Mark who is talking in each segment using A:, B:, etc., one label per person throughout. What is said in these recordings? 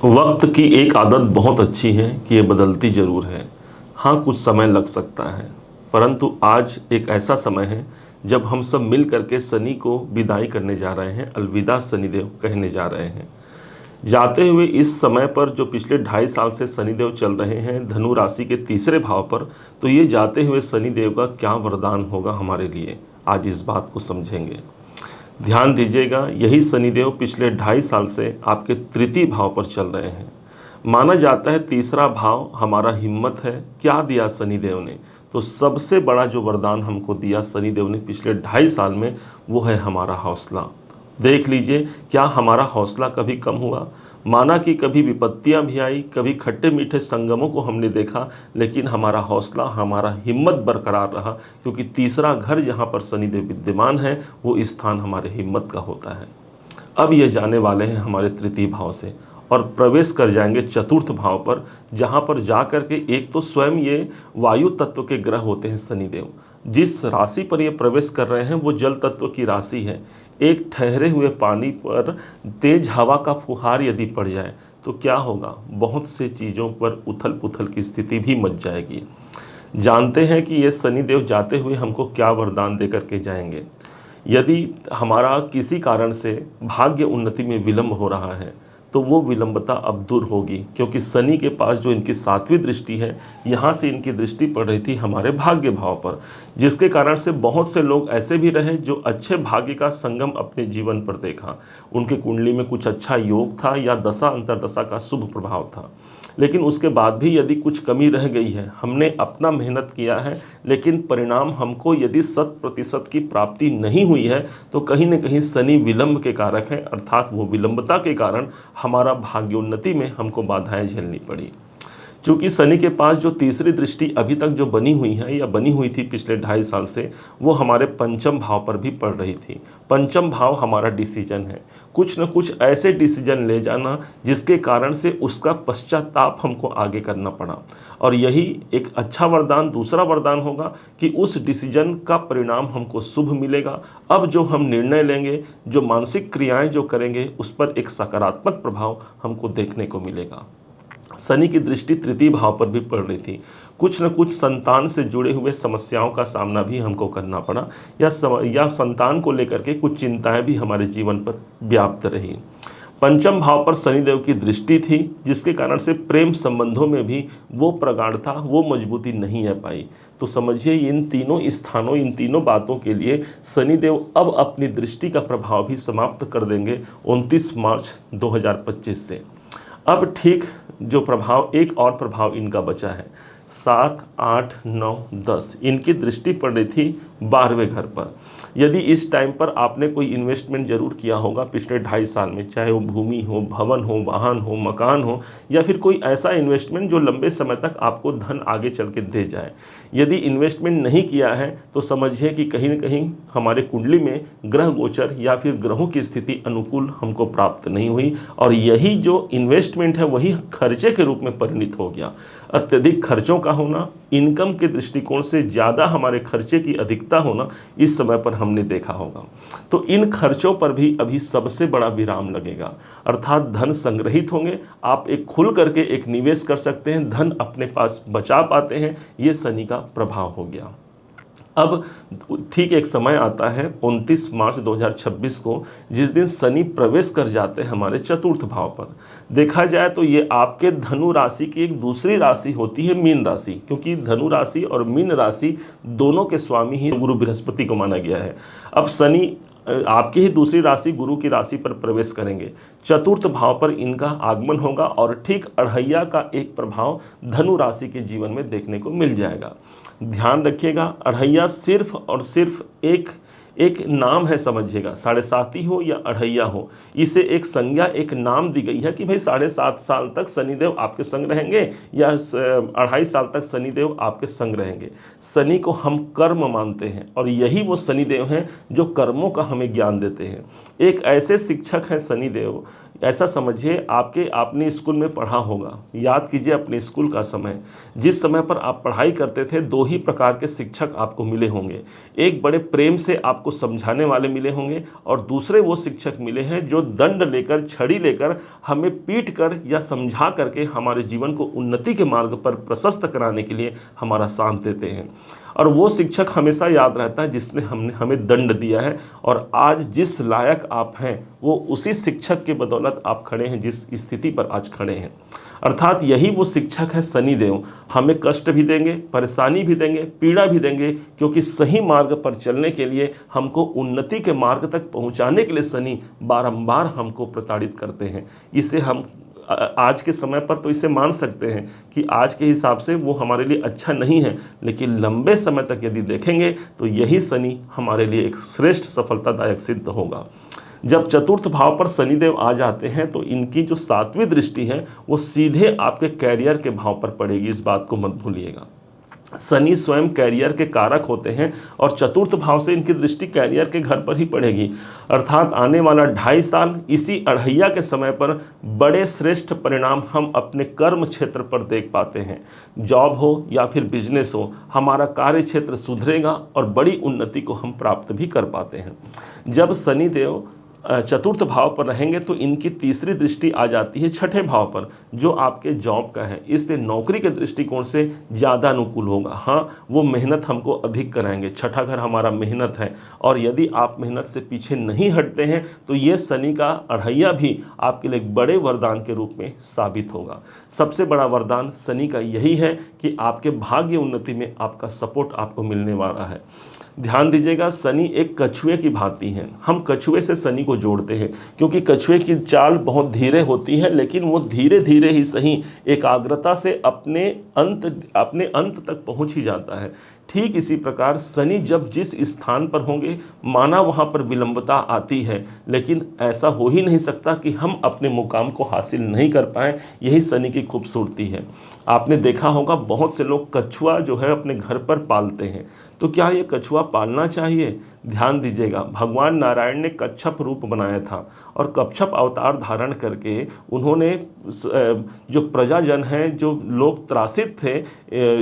A: वक्त की एक आदत बहुत अच्छी है कि ये बदलती ज़रूर है। हाँ, कुछ समय लग सकता है, परंतु आज एक ऐसा समय है जब हम सब मिल कर के शनि को विदाई करने जा रहे हैं, अलविदा शनिदेव कहने जा रहे हैं। जाते हुए इस समय पर जो पिछले 2.5 साल से शनिदेव चल रहे हैं धनु राशि के तीसरे भाव पर, तो ये जाते हुए शनिदेव का क्या वरदान होगा हमारे लिए, आज इस बात को समझेंगे। ध्यान दीजिएगा, यही शनिदेव पिछले 2.5 साल से आपके तृतीय भाव पर चल रहे हैं। माना जाता है तीसरा भाव हमारा हिम्मत है। क्या दिया शनिदेव ने? तो सबसे बड़ा जो वरदान हमको दिया शनिदेव ने पिछले 2.5 साल में, वो है हमारा हौसला। देख लीजिए, क्या हमारा हौसला कभी कम हुआ? माना कि कभी विपत्तियां भी आई, कभी खट्टे मीठे संगमों को हमने देखा, लेकिन हमारा हौसला, हमारा हिम्मत बरकरार रहा, क्योंकि तीसरा घर जहाँ पर शनिदेव विद्यमान है, वो स्थान हमारे हिम्मत का होता है। अब ये जाने वाले हैं हमारे तृतीय भाव से और प्रवेश कर जाएंगे चतुर्थ भाव पर, जहाँ पर जा कर के एक तो स्वयं ये वायु तत्व के ग्रह होते हैं शनिदेव। जिस राशि पर ये प्रवेश कर रहे हैं वो जल तत्व की राशि है। एक ठहरे हुए पानी पर तेज हवा का फुहार यदि पड़ जाए तो क्या होगा? बहुत से चीज़ों पर उथल पुथल की स्थिति भी मच जाएगी। जानते हैं कि ये शनिदेव जाते हुए हमको क्या वरदान दे करके जाएंगे। यदि हमारा किसी कारण से भाग्य उन्नति में विलंब हो रहा है तो वो विलंबता अब दूर होगी, क्योंकि शनि के पास जो इनकी 7वीं दृष्टि है, यहाँ से इनकी दृष्टि पड़ रही थी हमारे भाग्य भाव पर, जिसके कारण से बहुत से लोग ऐसे भी रहे जो अच्छे भाग्य का संगम अपने जीवन पर देखा। उनके कुंडली में कुछ अच्छा योग था या दशा अंतरदशा का शुभ प्रभाव था, लेकिन उसके बाद भी यदि कुछ कमी रह गई है, हमने अपना मेहनत किया है लेकिन परिणाम हमको यदि 100% की प्राप्ति नहीं हुई है, तो कहीं न कहीं शनि विलंब के कारक है, अर्थात वो विलंबता के कारण हमारा भाग्योन्नति में हमको बाधाएं झेलनी पड़ी। चूँकि शनि के पास जो तीसरी दृष्टि अभी तक जो बनी हुई है या बनी हुई थी पिछले 2.5 साल से, वो हमारे पंचम भाव पर भी पड़ रही थी। पंचम भाव हमारा डिसीजन है, कुछ न कुछ ऐसे डिसीजन ले जाना जिसके कारण से उसका पश्चाताप हमको आगे करना पड़ा। और यही एक अच्छा वरदान, दूसरा वरदान होगा कि उस डिसीजन का परिणाम हमको शुभ मिलेगा। अब जो हम निर्णय लेंगे, जो मानसिक क्रियाएं जो करेंगे, उस पर एक सकारात्मक प्रभाव हमको देखने को मिलेगा। शनि की दृष्टि तृतीय भाव पर भी पड़ रही थी। कुछ न कुछ संतान से जुड़े हुए समस्याओं का सामना भी हमको करना पड़ा, या संतान को लेकर के कुछ चिंताएं भी हमारे जीवन पर व्याप्त रही। पंचम भाव पर शनिदेव की दृष्टि थी, जिसके कारण से प्रेम संबंधों में भी वो प्रगाढ़ता, वो मजबूती नहीं आ पाई। तो समझिए, इन तीनों स्थानों, इन तीनों बातों के लिए शनिदेव अब अपनी दृष्टि का प्रभाव भी समाप्त कर देंगे 29 मार्च 2025 से। अब ठीक जो प्रभाव, एक और प्रभाव इनका बचा है, 7, 8, 9, 10 इनकी दृष्टि पड़ रही थी 12वें घर पर। यदि इस टाइम पर आपने कोई इन्वेस्टमेंट जरूर किया होगा पिछले 2.5 साल में, चाहे वो भूमि हो, भवन हो, वाहन हो, मकान हो, या फिर कोई ऐसा इन्वेस्टमेंट जो लंबे समय तक आपको धन आगे चल के दे जाए, यदि इन्वेस्टमेंट नहीं किया है तो समझिए कि कहीं न कहीं हमारे कुंडली में ग्रह गोचर या फिर ग्रहों की स्थिति अनुकूल हमको प्राप्त नहीं हुई, और यही जो इन्वेस्टमेंट है वही खर्चे के रूप में परिणित हो गया। अत्यधिक खर्चों का होना, इनकम के दृष्टिकोण से ज़्यादा हमारे खर्चे की अधिकता होना इस समय पर हमने देखा होगा। तो इन खर्चों पर भी अभी सबसे बड़ा विराम लगेगा, अर्थात धन संग्रहित होंगे, आप एक खुल करके एक निवेश कर सकते हैं, धन अपने पास बचा पाते हैं। ये शनि का प्रभाव हो गया। अब ठीक एक समय आता है 29 मार्च 2026 को, जिस दिन शनि प्रवेश कर जाते हैं हमारे चतुर्थ भाव पर। देखा जाए तो ये आपके धनु राशि की एक दूसरी राशि होती है, मीन राशि, क्योंकि धनु राशि और मीन राशि दोनों के स्वामी ही गुरु बृहस्पति को माना गया है। अब शनि आपकी ही दूसरी राशि गुरु की राशि पर प्रवेश करेंगे, चतुर्थ भाव पर इनका आगमन होगा, और ठीक अढ़ैया का एक प्रभाव धनु राशि के जीवन में देखने को मिल जाएगा। ध्यान रखिएगा, अढ़ैया सिर्फ और सिर्फ एक नाम है, समझिएगा, 7.5 हो या अढ़ैया हो, इसे एक संज्ञा, एक नाम दी गई है कि भाई 7.5 साल तक शनिदेव आपके संग रहेंगे या 2.5 साल तक शनिदेव आपके संग रहेंगे। शनि को हम कर्म मानते हैं, और यही वो शनिदेव हैं जो कर्मों का हमें ज्ञान देते हैं। एक ऐसे शिक्षक हैं शनिदेव, ऐसा समझिए आपने स्कूल में पढ़ा होगा, याद कीजिए अपने स्कूल का समय। जिस समय पर आप पढ़ाई करते थे, दो ही प्रकार के शिक्षक आपको मिले होंगे। एक बड़े प्रेम से आपको समझाने वाले मिले होंगे, और दूसरे वो शिक्षक मिले हैं जो दंड लेकर, छड़ी लेकर, हमें पीट कर या समझा करके हमारे जीवन को उन्नति के मार्ग पर प्रशस्त कराने के लिए हमारा साथ देते हैं। और वो शिक्षक हमेशा याद रहता है जिसने हमें दंड दिया है, और आज जिस लायक आप हैं वो उसी शिक्षक के बदौलत आप खड़े हैं, जिस स्थिति पर आज खड़े हैं। अर्थात यही वो शिक्षक है शनिदेव। हमें कष्ट भी देंगे, परेशानी भी देंगे, पीड़ा भी देंगे, क्योंकि सही मार्ग पर चलने के लिए, हमको उन्नति के मार्ग तक पहुंचाने के लिए शनि बारंबार हमको प्रताड़ित करते हैं। इसे हम आज के समय पर तो इसे मान सकते हैं कि आज के हिसाब से वो हमारे लिए अच्छा नहीं है, लेकिन लंबे समय तक यदि देखेंगे तो यही शनि हमारे लिए एक श्रेष्ठ सफलतादायक सिद्ध होगा। जब चतुर्थ भाव पर शनिदेव आ जाते हैं तो इनकी जो सातवीं दृष्टि है वो सीधे आपके कैरियर के भाव पर पड़ेगी, इस बात को मत भूलिएगा। शनि स्वयं कैरियर के कारक होते हैं, और चतुर्थ भाव से इनकी दृष्टि कैरियर के घर पर ही पड़ेगी। अर्थात आने वाला 2.5 साल इसी अढ़ैया के समय पर बड़े श्रेष्ठ परिणाम हम अपने कर्म क्षेत्र पर देख पाते हैं। जॉब हो या फिर बिजनेस हो, हमारा कार्य क्षेत्र सुधरेगा और बड़ी उन्नति को हम प्राप्त भी कर पाते हैं। जब शनिदेव चतुर्थ भाव पर रहेंगे तो इनकी तीसरी दृष्टि आ जाती है छठे भाव पर, जो आपके जॉब का है। इसलिए नौकरी के दृष्टिकोण से ज़्यादा अनुकूल होगा। हाँ, वो मेहनत हमको अधिक कराएंगे। छठा घर हमारा मेहनत है, और यदि आप मेहनत से पीछे नहीं हटते हैं तो ये शनि का अढ़ैया भी आपके लिए एक बड़े वरदान के रूप में साबित होगा। सबसे बड़ा वरदान शनि का यही है कि आपके भाग्य उन्नति में आपका सपोर्ट आपको मिलने वाला है। ध्यान दीजिएगा, शनि एक कछुए की भांति है। हम कछुए से शनि को जोड़ते हैं, क्योंकि कछुए की चाल बहुत धीरे होती है, लेकिन वो धीरे धीरे ही सही एकाग्रता से अपने अंत तक पहुंच ही जाता है। ठीक इसी प्रकार शनि जब जिस स्थान पर होंगे, माना वहाँ पर विलंबता आती है, लेकिन ऐसा हो ही नहीं सकता कि हम अपने मुकाम को हासिल नहीं कर पाएँ। यही शनि की खूबसूरती है। आपने देखा होगा बहुत से लोग कछुआ जो है अपने घर पर पालते हैं, तो क्या ये कछुआ पालना चाहिए? ध्यान दीजिएगा, भगवान नारायण ने कच्छप रूप बनाया था, और कच्छप अवतार धारण करके उन्होंने जो प्रजाजन है, जो लोग त्रासित थे,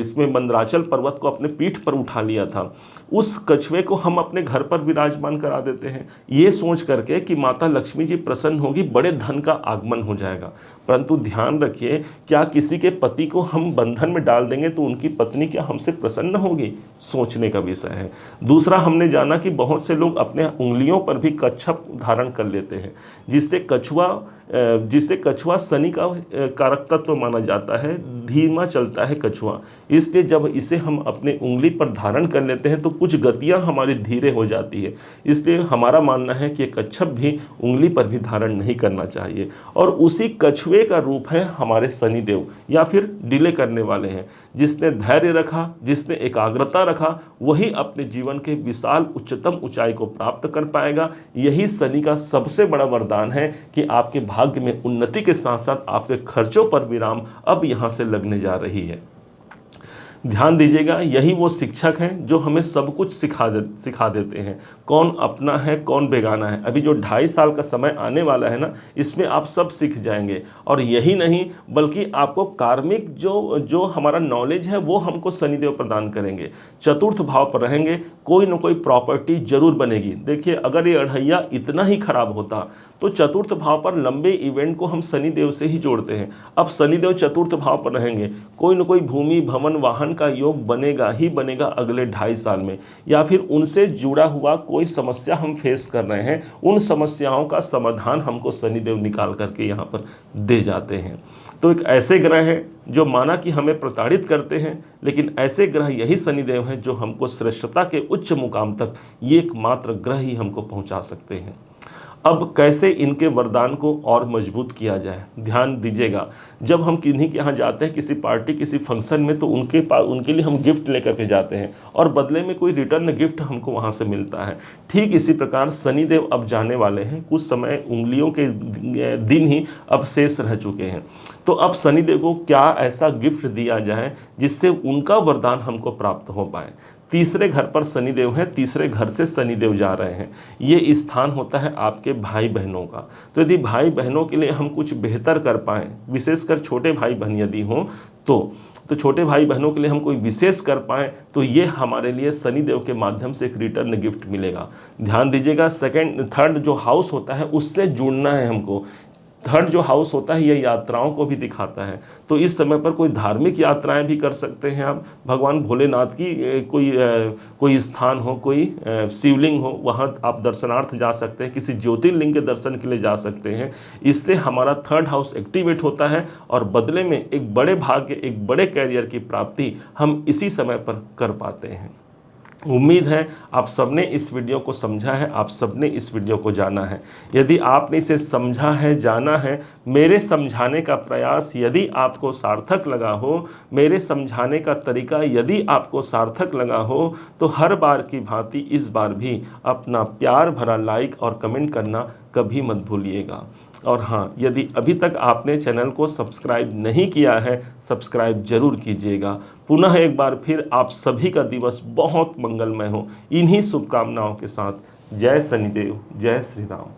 A: इसमें मंदराचल पर्वत को अपने पीठ पर उठा लिया था। उस कछुए को हम अपने घर पर विराजमान करा देते हैं, ये सोच करके कि माता लक्ष्मी जी प्रसन्न होगी, बड़े धन का आगमन हो जाएगा। परंतु ध्यान रखिए, क्या किसी के पति को हम बंधन में डाल देंगे तो उनकी पत्नी क्या हमसे प्रसन्न होगी? सोचने का विषय है। दूसरा, हमने जाना कि बहुत से लोग अपने उंगलियों पर भी कच्छप धारण कर लेते हैं, जिससे कछुआ शनि का कारक तत्व माना जाता है। धीमा चलता है कछुआ, इसलिए जब इसे हम अपने उंगली पर धारण कर लेते हैं तो कुछ गतियां हमारी धीरे हो जाती है। इसलिए हमारा मानना है कि कच्छप भी उंगली पर भी धारण नहीं करना चाहिए। और उसी कछुए का रूप है हमारे शनिदेव, या फिर डिले करने वाले हैं। जिसने धैर्य रखा, जिसने एकाग्रता रखा, वही अपने जीवन के विशाल उच्चतम ऊंचाई को प्राप्त कर पाएगा। यही शनि का सबसे बड़ा वरदान है कि आपके भाग्य में उन्नति के साथ साथ आपके खर्चों पर विराम अब यहाँ से लगने जा रही है। ध्यान दीजिएगा, यही वो शिक्षक हैं जो हमें सब कुछ सिखा देते हैं, कौन अपना है कौन बेगाना है। अभी जो 2.5 साल का समय आने वाला है ना, इसमें आप सब सीख जाएंगे। और यही नहीं, बल्कि आपको कार्मिक जो हमारा नॉलेज है वो हमको शनिदेव प्रदान करेंगे। चतुर्थ भाव पर रहेंगे, कोई ना कोई प्रॉपर्टी जरूर बनेगी। देखिए, अगर ये अढ़ैया इतना ही खराब होता तो चतुर्थ भाव पर लंबे इवेंट को हम शनिदेव से ही जोड़ते हैं। अब शनिदेव चतुर्थ भाव पर रहेंगे, कोई ना कोई भूमि, भवन, वाहन का योग बनेगा ही बनेगा अगले 2.5 साल में। या फिर उनसे जुड़ा हुआ कोई समस्या हम फेस कर रहे हैं, उन समस्याओं का समाधान हमको शनिदेव निकाल करके यहाँ पर दे जाते हैं। तो एक ऐसे ग्रह हैं जो माना कि हमें प्रताड़ित करते हैं, लेकिन ऐसे ग्रह यही शनिदेव हैं जो हमको श्रेष्ठता के उच्च मुकाम तक ये एकमात्र ग्रह ही हमको पहुंचा सकते हैं। अब कैसे इनके वरदान को और मजबूत किया जाए? ध्यान दीजिएगा, जब हम किन्हीं के यहाँ जाते हैं, किसी पार्टी, किसी फंक्शन में, तो उनके लिए हम गिफ्ट लेकर के जाते हैं, और बदले में कोई रिटर्न गिफ्ट हमको वहाँ से मिलता है। ठीक इसी प्रकार शनिदेव अब जाने वाले हैं, कुछ समय उंगलियों के दिन ही अब शेष रह चुके हैं। तो अब शनिदेव को क्या ऐसा गिफ्ट दिया जाए जिससे उनका वरदान हमको प्राप्त हो पाए? तीसरे घर पर शनिदेव हैं, तीसरे घर से शनिदेव जा रहे हैं। ये स्थान होता है आपके भाई बहनों का। तो यदि भाई बहनों के लिए हम कुछ बेहतर कर पाएँ, विशेषकर छोटे भाई बहन यदि हों तो छोटे भाई बहनों के लिए हम कोई विशेष कर पाएँ, तो ये हमारे लिए शनिदेव के माध्यम से एक रिटर्न गिफ्ट मिलेगा। ध्यान दीजिएगा, थर्ड जो हाउस होता है उससे जुड़ना है हमको। थर्ड जो हाउस होता है ये यात्राओं को भी दिखाता है। तो इस समय पर कोई धार्मिक यात्राएं भी कर सकते हैं आप। भगवान भोलेनाथ की कोई स्थान हो, कोई शिवलिंग हो, वहाँ आप दर्शनार्थ जा सकते हैं, किसी ज्योतिर्लिंग के दर्शन के लिए जा सकते हैं। इससे हमारा थर्ड हाउस एक्टिवेट होता है और बदले में एक बड़े भाग्य, एक बड़े कैरियर की प्राप्ति हम इसी समय पर कर पाते हैं। उम्मीद है आप सबने इस वीडियो को समझा है, आप सबने इस वीडियो को जाना है। यदि आपने इसे समझा है, जाना है, मेरे समझाने का प्रयास यदि आपको सार्थक लगा हो, मेरे समझाने का तरीका यदि आपको सार्थक लगा हो, तो हर बार की भांति इस बार भी अपना प्यार भरा लाइक और कमेंट करना कभी मत भूलिएगा। और हाँ, यदि अभी तक आपने चैनल को सब्सक्राइब नहीं किया है, सब्सक्राइब जरूर कीजिएगा। पुनः एक बार फिर आप सभी का दिवस बहुत मंगलमय हो, इन्हीं शुभकामनाओं के साथ। जय शनिदेव, जय श्री राम।